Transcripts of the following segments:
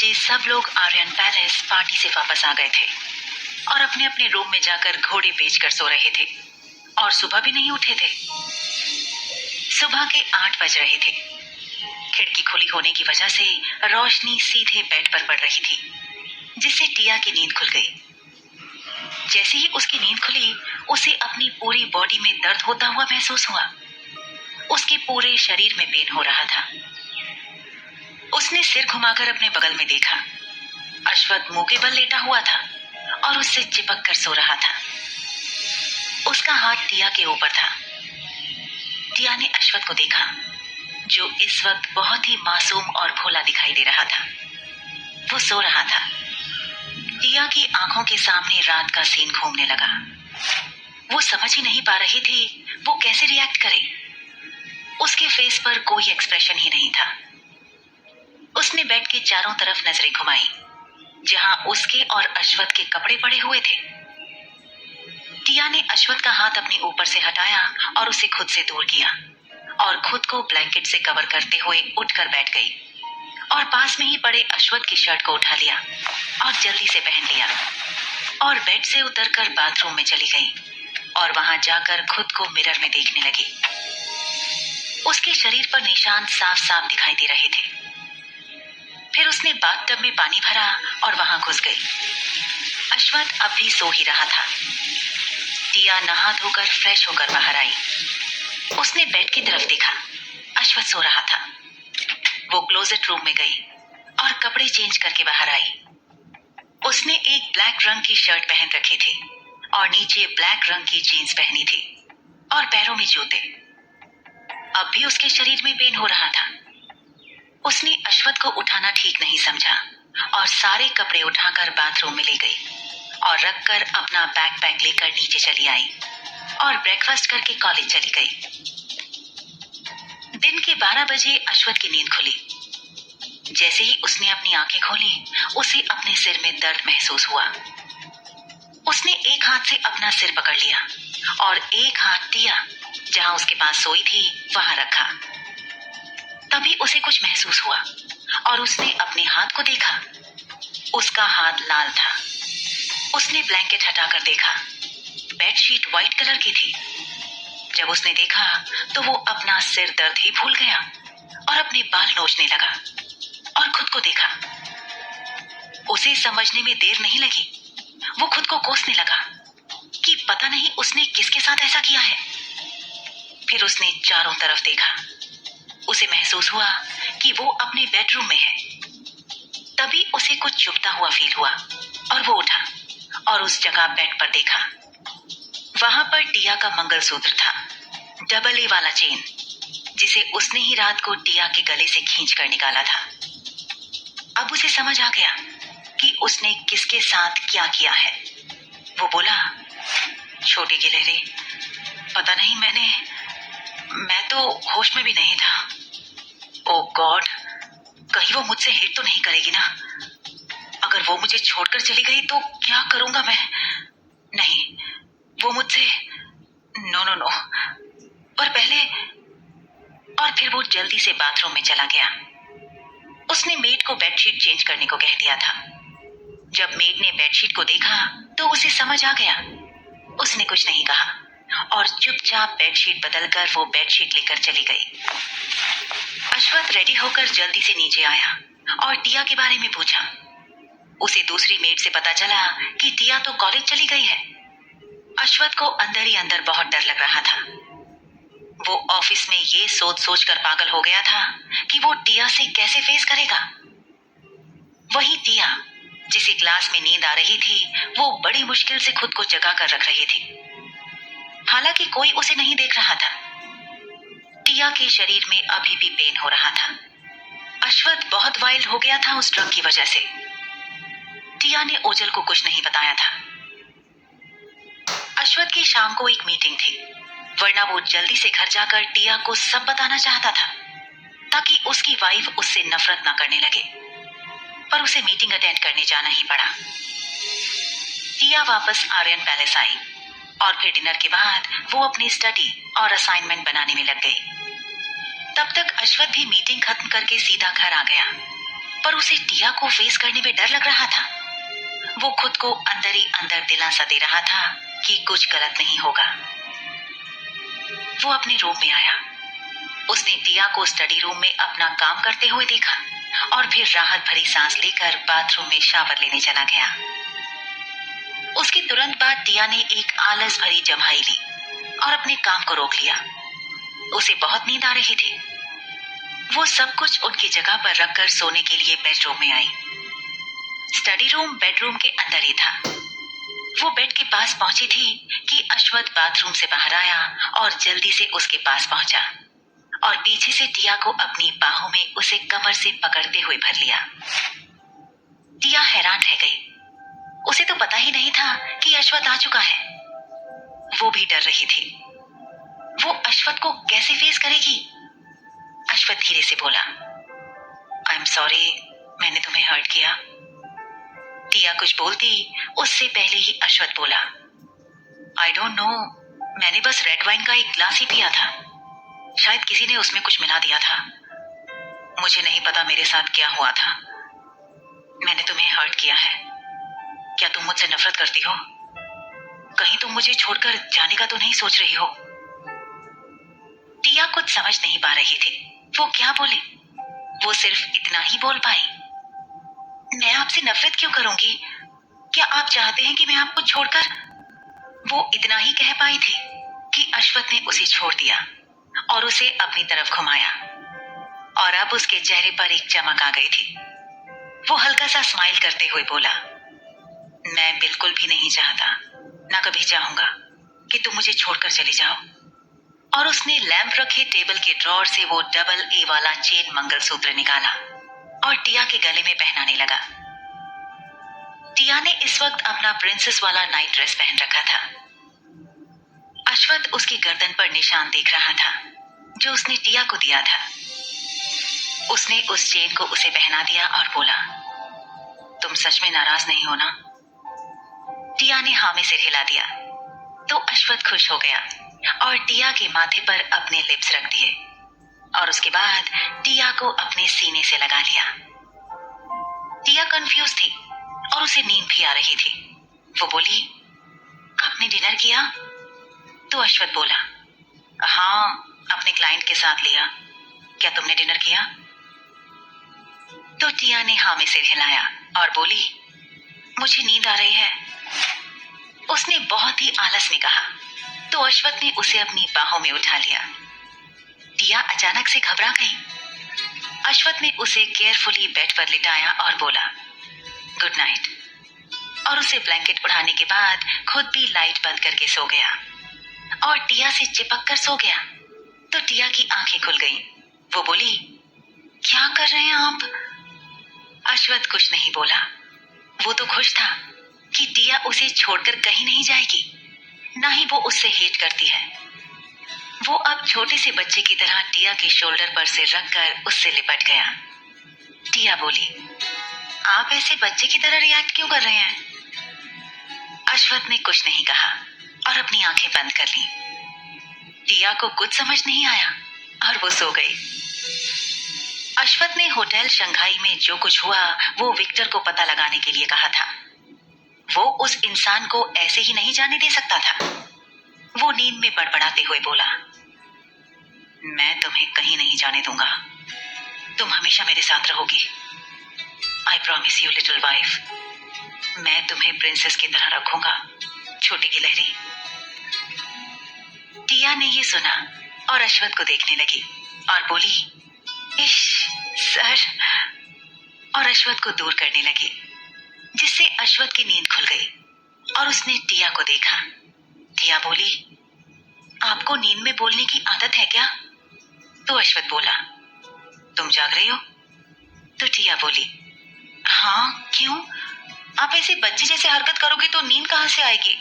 बजे सब लोग आर्यन पैलेस पार्टी से वापस आ गए थे और अपने अपने रूम में जाकर घोड़े बेचकर सो रहे थे और सुबह भी नहीं उठे थे। सुबह के 8 बज रहे थे। खिड़की खुली होने की वजह से रोशनी सीधे बेड पर पड़ रही थी, जिससे टिया की नींद खुल गई। जैसे ही उसकी नींद खुली, उसे अपनी पूरी बॉडी में दर्द होता हुआ महसूस हुआ। उसके पूरे शरीर में पेन हो रहा था। उसने सिर घुमाकर अपने बगल में देखा। अश्वथ मुंह के बल लेटा हुआ था और उससे चिपक कर सो रहा था। उसका हाथ टिया के ऊपर था। टिया ने अश्वथ को देखा, जो इस वक्त बहुत ही मासूम और भोला दिखाई दे रहा था। वो सो रहा था। टिया की आंखों के सामने रात का सीन घूमने लगा। वो समझ ही नहीं पा रही थी वो कैसे रिएक्ट करे। उसके फेस पर कोई एक्सप्रेशन ही नहीं था। उसने बेड के चारों तरफ नजरें घुमाई, जहां उसके और अश्वथ के कपड़े पड़े हुए थे। टिया ने अश्वथ का हाथ अपने ऊपर से हटाया और उसे खुद से दूर किया और खुद को ब्लैंकेट से कवर करते हुए उठकर बैठ गई और पास में ही पड़े अश्वथ की शर्ट को उठा लिया और जल्दी से पहन लिया और बेड से उतरकर बाथरूम में चली गई और वहां जाकर खुद को मिरर में देखने लगी। उसके शरीर पर निशान साफ साफ दिखाई दे रहे थे। फिर उसने बाथटब में पानी भरा और वहां घुस गई। अश्वथ अब भी सो ही रहा था। टिया नहा धोकर फ्रेश होकर बाहर आई। उसने बेड की तरफ देखा। अश्वथ सो रहा था। वो क्लोजेट रूम में गई और कपड़े चेंज करके बाहर आई। उसने एक ब्लैक रंग की शर्ट पहन रखी थी और नीचे ब्लैक रंग की जीन्स पहनी थी और पैरों में जूते। अब भी उसके शरीर में पेन हो रहा था। उसने अश्वथ को उठाना ठीक नहीं समझा और सारे कपड़े उठाकर बाथरूम में ले गई और रखकर अपना बैकपैक लेकर नीचे चली आई और ब्रेकफास्ट करके कॉलेज चली गई। दिन के 12 बजे अश्वथ की नींद खुली। जैसे ही उसने अपनी आंखें खोली, उसे अपने सिर में दर्द महसूस हुआ। उसने एक हाथ से अपना सिर पकड़ लिया और एक हाथ टिया, जहां उसके पास सोई थी, वहां रखा। तभी उसे कुछ महसूस हुआ और उसने अपने हाथ को देखा। उसका हाथ लाल था। उसने ब्लैंकेट हटाकर देखा। बेडशीट व्हाइट कलर की थी। जब उसने देखा तो वो अपना सिर दर्द ही भूल गया और अपने बाल नोचने लगा और खुद को देखा। उसे समझने में देर नहीं लगी। वो खुद को कोसने लगा कि पता नहीं उसने किसके साथ ऐसा किया है। फिर उसने चारों तरफ देखा। उसे महसूस हुआ कि वो अपने बेडरूम में है। तभी उसे कुछ चुभता हुआ फील हुआ और वो उठा और उस जगह बेड पर देखा। वहां पर टिया का मंगलसूत्र था, डबल ए वाला चेन, जिसे उसने ही रात को टिया के गले से खींच कर निकाला था। अब उसे समझ आ गया कि उसने किसके साथ क्या किया है। वो बोला, छोटी गिलहरी, पता नहीं मैं तो होश में भी नहीं था। ओ गॉड, कहीं वो मुझसे हेट तो नहीं करेगी ना? अगर वो मुझे छोड़कर चली गई तो क्या करूंगा मैं? नहीं, वो मुझसे नो। और फिर वो जल्दी से बाथरूम में चला गया। उसने मेड को बेडशीट चेंज करने को कह दिया था। जब मेड ने बेडशीट को देखा तो उसे समझ आ गया। उसने कुछ नहीं कहा और चुपचाप बेडशीट बदलकर वो बेडशीट लेकर चली गई। अश्वथ रेडी होकर जल्दी से नीचे आया और टिया के बारे में पूछा। उसे दूसरी मेड से पता चला कि टिया तो कॉलेज चली गई है। अश्वथ को अंदर ही अंदर बहुत डर लग रहा था। वो ऑफिस में ये सोच कर पागल हो गया था कि वो टिया से कैसे फेस करेगा। वही टिया, जिसे क्लास में नींद आ रही थी, वो बड़ी मुश्किल से खुद को जगा कर रख रही थी। हालांकि कोई उसे नहीं देख रहा था। टिया के शरीर में अभी भी पेन हो रहा था। अश्वथ बहुत वाइल्ड हो गया था उस ड्रग की वजह से। टिया ने ओजल को कुछ नहीं बताया था। अश्वथ की शाम को एक मीटिंग थी, वरना वो जल्दी से घर जाकर टिया को सब बताना चाहता था ताकि उसकी वाइफ उससे नफरत ना करने लगे। पर उसे मीटिंग अटेंड करने जाना ही पड़ा। टिया वापस आर्यन पैलेस आई और फिर डिनर के बाद वो अपनी स्टडी और असाइनमेंट बनाने में लग गई। तब तक अश्वथ भी मीटिंग खत्म करके सीधा घर आ गया। पर उसे टिया को फेस करने में डर लग रहा था। वो खुद को अंदर ही अंदर दिलासा दे रहा था कि कुछ गलत नहीं होगा। वो अपने रूम में आया। उसने टिया को स्टडी रूम में अपना काम करते हुए देखा और फिर राहत भरी सांस लेकर बाथरूम में शावर लेने चला गया। उसके तुरंत बाद टिया ने एक आलस भरी जम्हाई ली और अपने काम को रोक लिया। उसे बहुत नींद आ रही थी। वो सब कुछ उनकी जगह पर रखकर सोने के लिए बेडरूम में आई। स्टडी रूम बेडरूम के अंदर ही था। वो बेड के पास पहुंची थी कि अश्वथ बाथरूम से बाहर आया और जल्दी से उसके पास पहुंचा और पीछे से टिया को अपनी बाहों में उसे कमर से पकड़ते हुए भर लिया। टिया हैरान रह गई। उसे तो पता ही नहीं था कि अश्वथ आ चुका है। वो भी डर रही थी। वो अश्वथ को कैसे फेस करेगी? अश्वथ धीरे से बोला, आई एम सॉरी, मैंने तुम्हें हर्ट किया। टिया कुछ बोलती उससे पहले ही अश्वथ बोला, आई डोंट नो, मैंने बस रेड वाइन का एक ग्लास ही पिया था। शायद किसी ने उसमें कुछ मिला दिया था। मुझे नहीं पता मेरे साथ क्या हुआ था। मैंने तुम्हें हर्ट किया है। क्या तुम मुझसे नफरत करती हो? कहीं तुम मुझे छोड़कर जाने का तो नहीं सोच रही हो? टिया कुछ समझ नहीं पा रही थी। वो क्या बोले? वो सिर्फ इतना ही बोल पाई, मैं आपसे नफरत क्यों करूंगी? क्या आप चाहते हैं कि मैं आपको छोड़कर? वो इतना ही कह पाई थी कि अश्वथ ने उसे छोड़ दिया और उसे अपनी तरफ घुमाया और अब उसके चेहरे पर एक चमक आ गई थी। वो हल्का सा स्माइल करते हुए बोला, मैं बिल्कुल भी नहीं चाहता, ना कभी चाहूंगा कि तुम मुझे छोड़कर चले जाओ। और उसने लैंप रखे टेबल के ड्रॉर से वो डबल ए वाला चेन मंगलसूत्र निकाला और टिया के गले में पहनाने लगा। टिया ने इस वक्त अपना प्रिंसेस वाला नाइट ड्रेस पहन रखा था। अश्वथ उसकी गर्दन पर निशान देख रहा था जो उसने टिया को दिया था। उसने उस चेन को उसे पहना दिया और बोला, तुम सच में नाराज नहीं हो ना? टिया ने हाँ में सिर हिला दिया तो अश्वथ खुश हो गया और टिया के माथे पर अपने लिप्स रख दिए और उसके बाद टिया को अपने सीने से लगा लिया। टिया कंफ्यूज थी और उसे नींद भी आ रही थी। वो बोली, आपने डिनर किया? तो अश्वथ बोला, हाँ, अपने क्लाइंट के साथ लिया। क्या तुमने डिनर किया? तो टिया ने हाँ में सिर हिलाया और बोली, मुझे नींद आ रही है। उसने बहुत ही आलस में कहा तो अश्वथ ने उसे अपनी बाहों में उठा लिया। टिया अचानक से घबरा गई। अश्वथ ने उसे केयरफुली बेड पर लिटाया और बोला, गुड नाइट, और उसे ब्लैंकेट उड़ाने के बाद खुद भी लाइट बंद करके सो गया और टिया से चिपक कर सो गया। तो टिया की आंखें खुल गईं। वो बोली, क्या कर रहे हैं आप? अश्वथ कुछ नहीं बोला। वो तो खुश था कि टिया उसे छोड़कर कहीं नहीं जाएगी, ना ही वो उससे हेट करती है। वो अब छोटे से बच्चे की तरह टिया के शोल्डर पर सिर रखकर उससे लिपट गया। टिया बोली, आप ऐसे बच्चे की तरह रिएक्ट क्यों कर रहे हैं? अश्वथ ने कुछ नहीं कहा और अपनी आंखें बंद कर ली। टिया को कुछ समझ नहीं आया और वो सो गई। अश्वथ ने होटल शंघाई में जो कुछ हुआ वो विक्टर को पता लगाने के लिए कहा था। वो उस इंसान को ऐसे ही नहीं जाने दे सकता था। वो नींद में बड़बड़ाते हुए बोला, मैं तुम्हें कहीं नहीं जाने दूंगा। तुम हमेशा मेरे साथ रहोगी। I promise you little wife. मैं तुम्हें प्रिंसेस की तरह रखूंगा, छोटी गिलहरी। टिया ने ये सुना और अश्वथ को देखने लगी और बोली, इश सर, और अश्वथ को दूर करने लगी, जिससे अश्वथ की नींद खुल गई और उसने टिया को देखा। टिया बोली, आपको नींद में बोलने की आदत है क्या? तो अश्वथ बोला, तुम जाग रही हो? तो टिया बोली, हाँ, क्यों? आप ऐसे बच्चे जैसे हरकत करोगे तो नींद कहां से आएगी?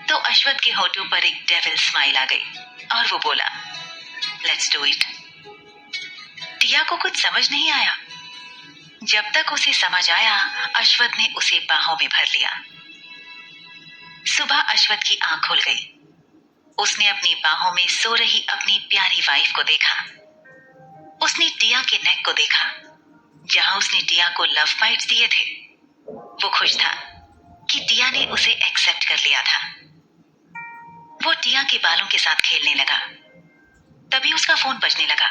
तो अश्वथ के होठों पर एक डेविल स्माइल आ गई और वो बोला, लेट्स डू इट। टिया को कुछ समझ नहीं आया। जब तक उसे समझ आया, अश्वथ ने उसे बाहों में भर लिया। सुबह अश्वथ की आंख खुल गई। उसने अपनी बाहों में सो रही अपनी प्यारी वाइफ को देखा। उसने टिया के नेक को देखा। जहां उसने टिया को लव बाइट्स दिए थे। वो खुश था कि टिया ने उसे एक्सेप्ट कर लिया था। वो टिया के बालों के साथ खेलने लगा। तभी उसका फोन बजने लगा।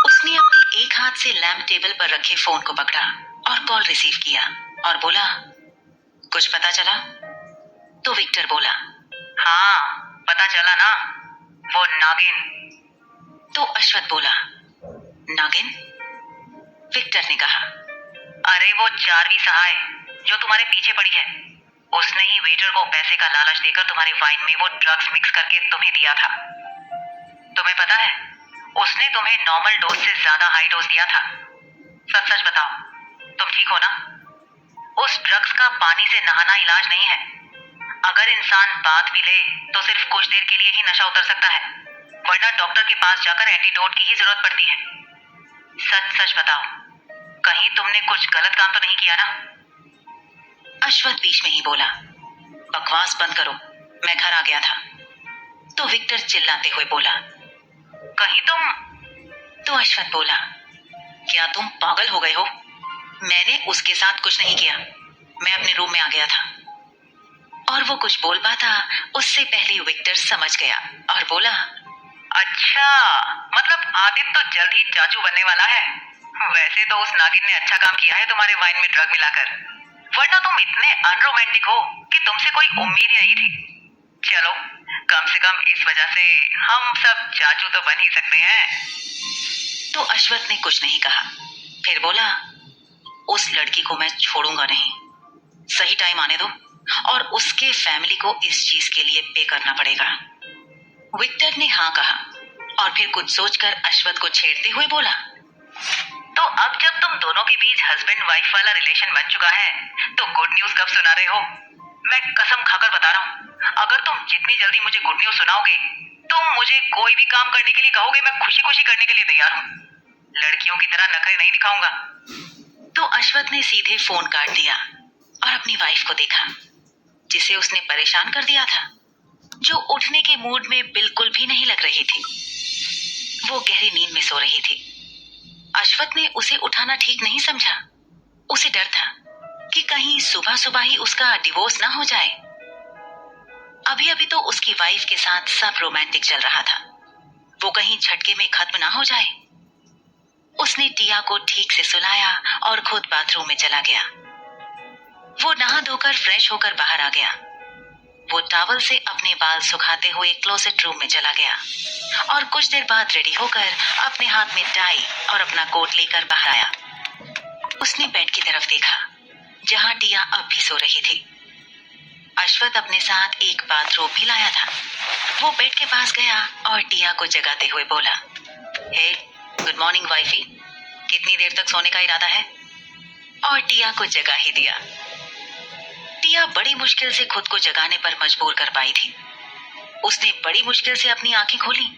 उसने अपनी एक हाथ से लैंप टेबल पर रखे फोन को पकड़ा और कॉल रिसीव किया और बोला, कुछ पता चला? तो विक्टर बोला, हाँ पता चला ना, वो नागिन। तो अश्वथ बोला, नागिन? विक्टर ने कहा, अरे वो चार्वी सहाय जो तुम्हारे पीछे पड़ी है, उसने ही वेटर को पैसे का लालच देकर तुम्हारे वाइन में वो ड्रग्स मिक्स करके तुम्हें दिया था। तुम्हें पता है, उसने तुम्हें नॉर्मल डोज से ज्यादा हाई डोज दिया था। सच सच बताओ, तुम ठीक हो ना? उस ड्रग्स का पानी से नहाना इलाज नहीं है। अगर इंसान बात भी ले तो सिर्फ कुछ देर के लिए ही नशा उतर सकता है, वरना डॉक्टर के पास जाकर एंटीडोट की ही जरूरत पड़ती है। सच सच बताओ, कहीं तुमने कुछ गलत काम तो नहीं किया ना? अश्वथ बीच में ही बोला, बकवास बंद करो, मैं घर आ गया था। तो विक्टर चिल्लाते हुए बोला, कहीं तुम? तो अश्वथ बोला, क्या तुम पागल हो गए हो? मैंने उसके साथ कुछ नहीं किया, मैं अपने रूम में आ गया था। और वो कुछ बोल पाता उससे पहले विक्टर समझ गया और बोला, अच्छा, मतलब आदित्य तो जल्द ही चाचू बनने वाला है। वैसे तो उस नागिन ने अच्छा काम किया है तुम्हारे वाइन में ड्रग मिलाकर, वरना तुम इतने अनरोमांटिक हो कि तुमसे कोई उम्मीद ही नहीं थी। चलो, कम से कम इस वजह से हम सब चाचू तो बन ही सकते हैं। तो अश्वथ ने कुछ नहीं कहा, फिर बोला, उस लड़की को मैं छोड़ूंगा नहीं। सही टाइम आने दो और उसके फैमिली को इस चीज के लिए पे करना पड़ेगा। विक्टर ने हाँ कहा और फिर कुछ सोचकर अश्वथ को छेड़ते हुए बोला, तो अब जब तुम दोनों के बीच हस्बैंड वाइफ वाला रिलेशन बन चुका है, तो गुड न्यूज कब सुना रहे हो? मैं कसम खाकर बता रहा हूँ, अगर तुम जितनी जल्दी मुझे गुड न्यूज सुनाओगे, तुम मुझे कोई भी काम करने के लिए कहोगे, मैं खुशी खुशी करने के लिए तैयार हूँ। लड़कियों की तरह नखरे नहीं दिखाऊंगा। तो अश्वथ ने सीधे फोन काट दिया और अपनी वाइफ को देखा, जिसे उसने परेशान कर दिया था, जो उठने के मूड में बिल्कुल भी नहीं लग रही थी। वो गहरी नींद में सो रही थी। अश्वथ ने उसे उठाना ठीक नहीं समझा। उसे डर था कि कहीं सुबह सुबह ही उसका डिवोर्स ना हो जाए। अभी अभी तो उसकी वाइफ के साथ सब रोमांटिक चल रहा था, वो कहीं झटके में खत्म ना हो जाए। उसने टिया को ठीक से सुलाया और खुद बाथरूम में चला गया। वो नहा धोकर फ्रेश होकर बाहर आ गया। वो टॉवल से अपने बाल सुखाते हुए क्लोसेट रूम में चला गया और कुछ देर बाद रेडी होकर अपने हाथ में टाई और अपना कोट लेकर बाहर आया। उसने बेड की तरफ देखा जहां टिया अब भी सो रही थी। अश्वथ अपने साथ एक बाथरोब भी लाया था। वो बेड के पास गया और टिया को जगाते हुए बोला, हे गुड मॉर्निंग वाइफी, कितनी देर तक सोने का इरादा है? और टिया को जगा ही दिया। टिया बड़ी मुश्किल से खुद को जगाने पर मजबूर कर पाई थी। उसने बड़ी मुश्किल से अपनी आंखें खोली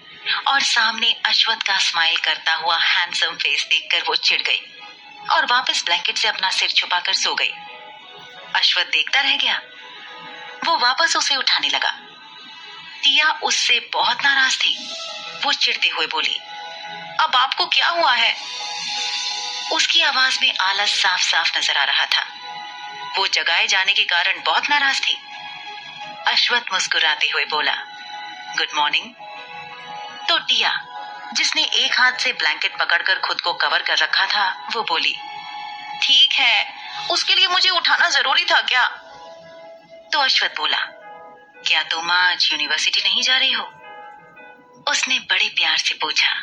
और सामने अश्वथ का स्माइल करता हुआ हैंडसम फेस देखकर वो चिढ़ गई और वापस ब्लैंकेट से अपना सिर छुपाकर सो गई। अश्वथ देखता रह गया। वो वापस उसे उठाने लगा। टिया उससे बहुत नाराज थी। वो चिढ़ते हुए बोली, अब आपको क्या हुआ है? उसकी आवाज में आलस साफ साफ नजर आ रहा था। वो जगाए जाने के कारण बहुत नाराज थी। अश्वथ मुस्कुराते हुए बोला, गुड मॉर्निंग। तो टिया, जिसने एक हाथ से ब्लैंकेट पकड़कर खुद को कवर कर रखा था, वो बोली, ठीक है, उसके लिए मुझे उठाना जरूरी था क्या? तो अश्वथ बोला, क्या तुम आज यूनिवर्सिटी नहीं जा रही हो? उसने बड़े प्यार से पूछा।